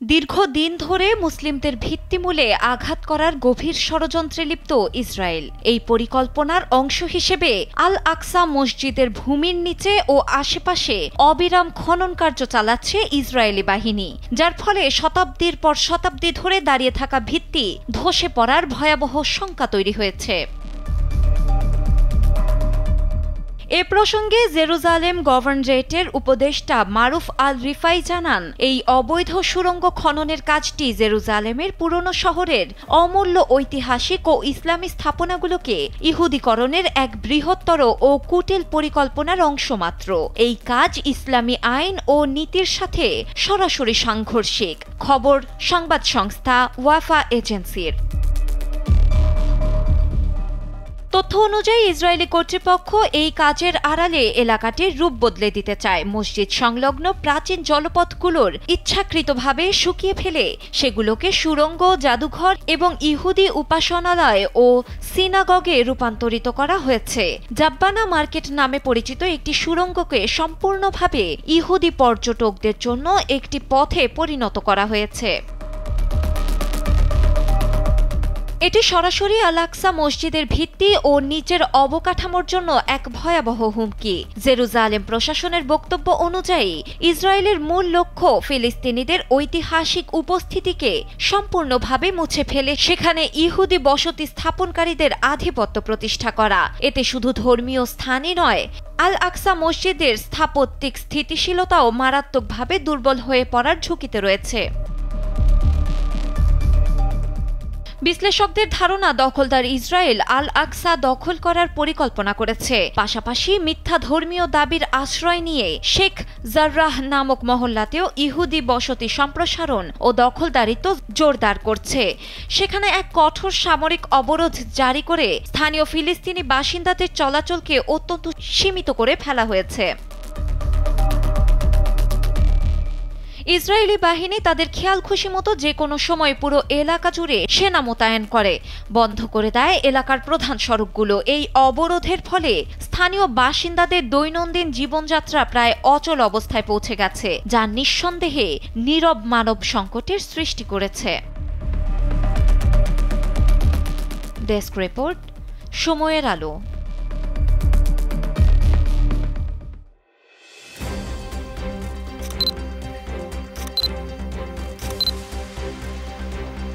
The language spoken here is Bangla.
দীর্ঘদিন ধরে মুসলিমদের ভিত্তিমূলে আঘাত করার গভীর ষড়যন্ত্রে লিপ্ত ইসরায়েল এই পরিকল্পনার অংশ হিসেবে আল আকসা মসজিদের ভূমির নিচে ও আশেপাশে অবিরাম খনন কার্য চালাচ্ছে ইসরায়েলি বাহিনী, যার ফলে শতাব্দীর পর শতাব্দী ধরে দাঁড়িয়ে থাকা ভিত্তি ধসে পড়ার ভয়াবহ শঙ্কা তৈরি হয়েছে। এ প্রসঙ্গে জেরুজালেম গভর্নরেটের উপদেষ্টা মারুফ আল রিফাই জানান, এই অবৈধ সুড়ঙ্গ খননের কাজটি জেরুজালেমের পুরনো শহরের অমূল্য ঐতিহাসিক ও ইসলামী স্থাপনাগুলোকে ইহুদীকরণের এক বৃহত্তর ও কুটিল পরিকল্পনার অংশ মাত্র। এই কাজ ইসলামী আইন ও নীতির সাথে সরাসরি সাংঘর্ষিক। খবর সংবাদ সংস্থা ওয়াফা এজেন্সির। তথ্য অনুযায়ী ইসরায়েলি কর্তৃপক্ষ এই কাজের আড়ালে এলাকাটির রূপ বদলে দিতে চায়। মসজিদ সংলগ্ন প্রাচীন জলপথগুলোর ইচ্ছাকৃতভাবে শুকিয়ে ফেলে সেগুলোকে সুড়ঙ্গ, জাদুঘর এবং ইহুদি উপাসনালয় ও সিনাগগে রূপান্তরিত করা হয়েছে। জাব্বানা মার্কেট নামে পরিচিত একটি সুড়ঙ্গকে সম্পূর্ণভাবে ইহুদি পর্যটকদের জন্য একটি পথে পরিণত করা হয়েছে। এটি সরাসরি আল আকসা মসজিদের ভিত্তি ও নিচের অবকাঠামোর জন্য এক ভয়াবহ হুমকি। জেরুজালেম প্রশাসনের বক্তব্য অনুযায়ী ইসরায়েলের মূল লক্ষ্য ফিলিস্তিনিদের ঐতিহাসিক উপস্থিতিকে সম্পূর্ণভাবে মুছে ফেলে সেখানে ইহুদি বসতি স্থাপনকারীদের আধিপত্য প্রতিষ্ঠা করা। এতে শুধু ধর্মীয় স্থানই নয়, আল আকসা মসজিদের স্থাপত্যিক স্থিতিশীলতাও মারাত্মকভাবে দুর্বল হয়ে পড়ার ঝুঁকিতে রয়েছে। বিশ্লেষকদের ধারণা, দখলদার ইসরায়েল আল আকসা দখল করার পরিকল্পনা করেছে, পাশাপাশি মিথ্যা ধর্মীয় দাবির আশ্রয় নিয়ে শেখ জাররাহ নামক মহল্লাতেও ইহুদি বসতি সম্প্রসারণ ও দখলদারিত্ব জোরদার করছে। সেখানে এক কঠোর সামরিক অবরোধ জারি করে স্থানীয় ফিলিস্তিনি বাসিন্দাদের চলাচলকে অত্যন্ত সীমিত করে ফেলা হয়েছে। ইসরায়েলি বাহিনী তাদের খেয়াল খুশি মতো যে কোনো সময় পুরো এলাকা জুড়ে সেনা মোতায়েন করে, বন্ধ করে দেয় এলাকার প্রধান সড়কগুলো। এই অবরোধের ফলে স্থানীয় বাসিন্দাদের দৈনন্দিন জীবনযাত্রা প্রায় অচল অবস্থায় পৌঁছে গেছে, যা নিঃসন্দেহে নীরব মানব সংকটের সৃষ্টি করেছে। ডেস্ক রিপোর্ট, সময়ের আলো।